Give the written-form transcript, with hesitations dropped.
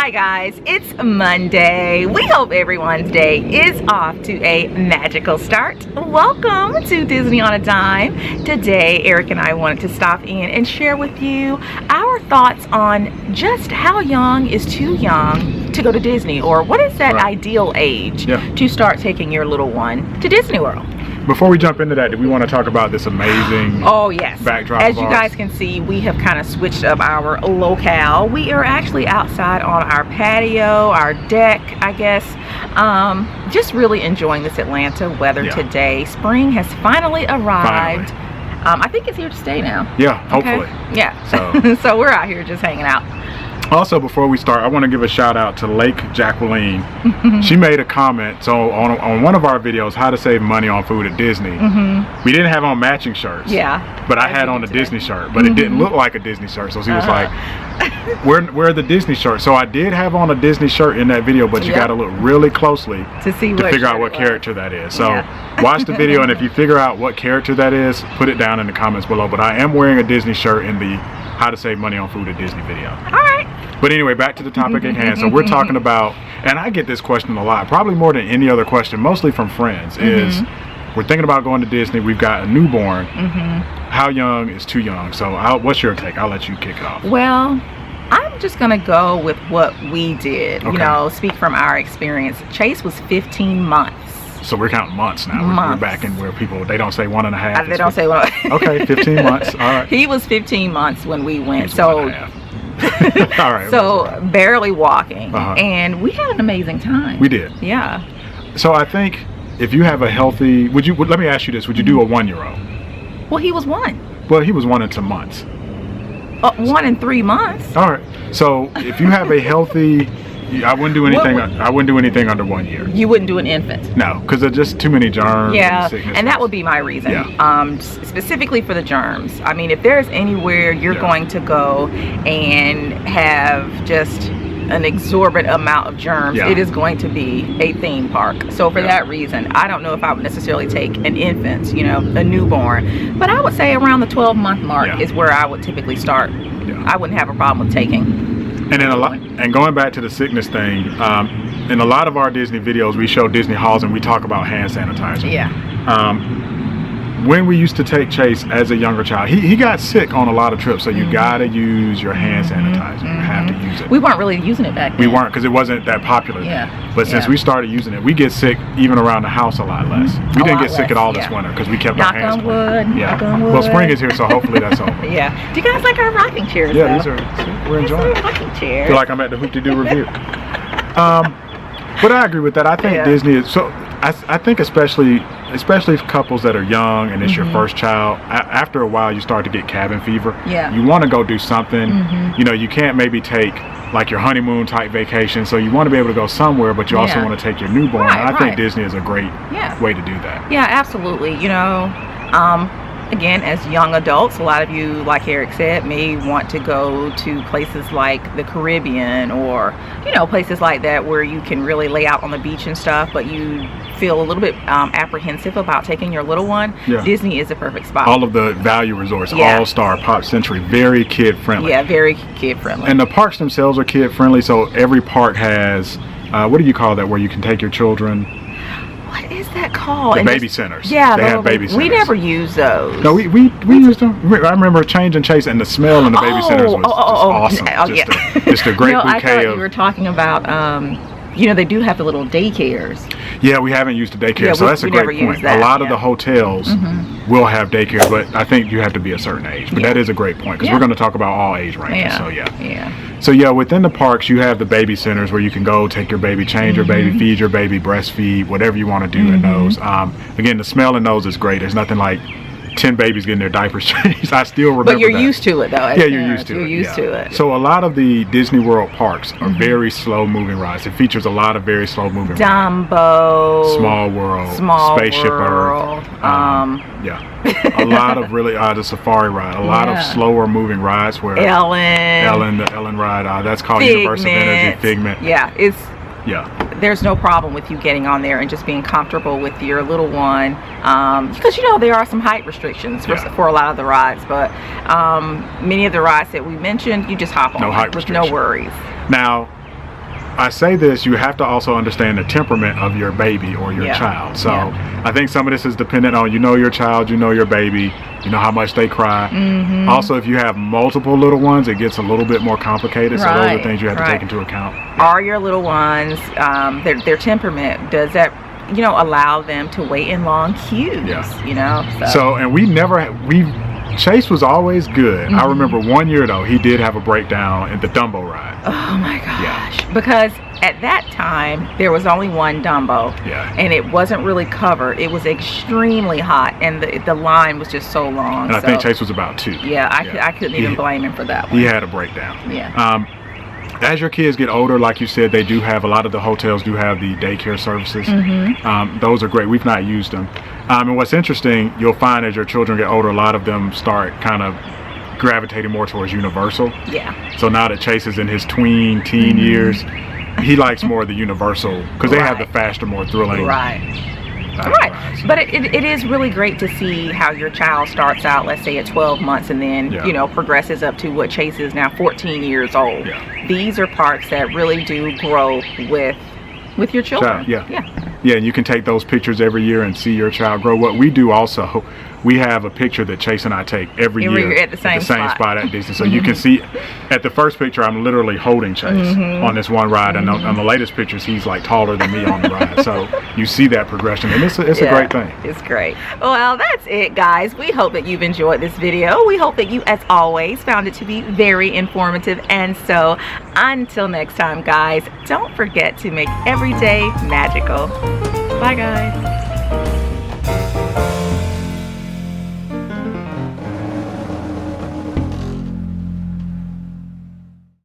Hi guys, it's Monday. We hope everyone's day is off to a magical start. Welcome to Disney on a Dime. Today, Eric and I wanted to stop in and share with you our thoughts on just how young is too young to go to Disney, or what is that ideal age to start taking your little one to Disney World. Before we jump into that, do we want to talk about this amazing backdrop? As you guys can see, we have kind of switched up our locale. We are actually outside on our patio, our deck, I guess. Just really enjoying this Atlanta weather today. Spring has finally arrived. I think it's here to stay now. Yeah, hopefully. Okay? Yeah. So we're out here just hanging out. Also, before we start, I want to give a shout out to Lake Jacqueline. She made a comment on one of our videos, how to save money on food at Disney. We didn't have on matching shirts. But I had on a Disney shirt, but it didn't look like a Disney shirt. So she was like, where are the Disney shirts? So I did have on a Disney shirt in that video, but you got to look really closely to figure out what character that is. So watch the video, and if you figure out what character that is, put it down in the comments below. But I am wearing a Disney shirt in the how to save money on food at Disney video. But anyway, back to the topic at hand. So we're talking about, and I get this question a lot, probably more than any other question, mostly from friends, is we're thinking about going to Disney. We've got a newborn. How young is too young? So what's your take? I'll let you kick it off. Well, I'm just gonna go with what we did. You know, speak from our experience. Chase was 15 months. So we're counting months now. We're back in where people, they don't say 1.5. They don't say 1. Okay, 15 months. All right. He was 15 months when we went. So all right. So barely walking, and we had an amazing time. We did. Yeah. So I think if you have a healthy, let me ask you this: would you do a 1-year-old? Well, he was 1. Well, he was 1 in some months. 1 in 3 months. All right. So if you have a healthy, I wouldn't do anything. I wouldn't do anything under 1 year. You wouldn't do an infant? No, because there's just too many germs. And that would be my reason. Specifically for the germs. I mean, if there's anywhere you're going to go and have just an exorbitant amount of germs, it is going to be a theme park. So for that reason, I don't know if I would necessarily take an infant, you know, a newborn, but I would say around the 12-month mark is where I would typically start. I wouldn't have a problem with taking. And in going back to the sickness thing, in a lot of our Disney videos, we show Disney hauls and we talk about hand sanitizer. When we used to take Chase as a younger child, he got sick on a lot of trips, so you gotta use your hand sanitizer. You have to use it. We weren't really using it back then. We weren't, because it wasn't that popular. But since we started using it, we get sick even around the house a lot less. We didn't get sick at all this winter because we kept our hands clean. Knock on wood. Well, spring is here, so hopefully that's over. Do you guys like our rocking chairs? Yeah, we're enjoying it. Rocking chairs. I feel like I'm at the Hoop-de-Doo review. But I agree with that. I think Disney is so. I think especially couples that are young and it's your first child, after a while you start to get cabin fever. You want to go do something. You know, you can't maybe take like your honeymoon type vacation, so you want to be able to go somewhere, but you also want to take your newborn. I think Disney is a great way to do that. Yeah, absolutely. You know, again, as young adults, a lot of you, like Eric said, may want to go to places like the Caribbean or, you know, places like that where you can really lay out on the beach and stuff, but you feel a little bit apprehensive about taking your little one. Disney is a perfect spot. All of the value resorts, All-Star, Pop Century, very kid friendly. Very kid friendly. And the parks themselves are kid friendly, so every park has, what do you call that, where you can take your children? What is that called? The baby centers. They have baby centers. We never use those. No, we used them. I remember changing Chase, and the smell in the baby centers was just awesome. Just a great bouquet I thought you were talking about, you know, they do have the little daycares. Yeah, we haven't used the daycare, so that's a great point. A lot of the hotels will have daycare, but I think you have to be a certain age. But that is a great point, because we're going to talk about all age ranges. So within the parks, you have the baby centers where you can go take your baby, change your baby, feed your baby, breastfeed, whatever you want to do in those. Again, the smell in those is great. There's nothing like 10 babies getting their diapers changed. I still remember that. But you're used to it, though. Yeah, you're used to it. So a lot of the Disney World parks are very slow moving rides. It features a lot of very slow moving rides. Dumbo, Small World, Spaceship Earth. A lot of really the Safari ride. A lot of slower moving rides where the Ellen ride. That's called Universe of Energy, Figment. There's no problem with you getting on there and just being comfortable with your little one, because you know there are some height restrictions for a lot of the rides, but many of the rides that we mentioned, you just hop on with no worries. Now, I say this, you have to also understand the temperament of your baby or your child. So I think some of this is dependent on, your child, your baby, how much they cry. Also, if you have multiple little ones, it gets a little bit more complicated. So those are things you have to take into account. Are your little ones, their temperament, does that allow them to wait in long queues? So and Chase was always good. I remember one year though, he did have a breakdown at the Dumbo ride. Oh my gosh. Because at that time there was only one Dumbo. And it wasn't really covered. It was extremely hot, and the line was just so long. And I think Chase was about 2. I couldn't even blame him for that one. He had a breakdown. As your kids get older, like you said, they do have, a lot of the hotels do have the daycare services. Those are great. We've not used them. And what's interesting, you'll find as your children get older, a lot of them start kind of gravitating more towards Universal. So now that Chase is in his teen years, he likes more of the Universal, because they have the faster, more thrilling. But it is really great to see how your child starts out, let's say at 12 months, and then progresses up to what Chase is now, 14 years old. These are parks that really do grow with your children. And you can take those pictures every year and see your child grow. What we do also, we have a picture that Chase and I take every year at the same spot at Disney. So you can see at the first picture, I'm literally holding Chase on this one ride, and on the latest pictures, he's like taller than me on the ride. So you see that progression, and it's a great thing. It's great. Well, that's it, guys. We hope that you've enjoyed this video. We hope that you, as always, found it to be very informative. And so until next time, guys, don't forget to make every day magical. Bye, guys.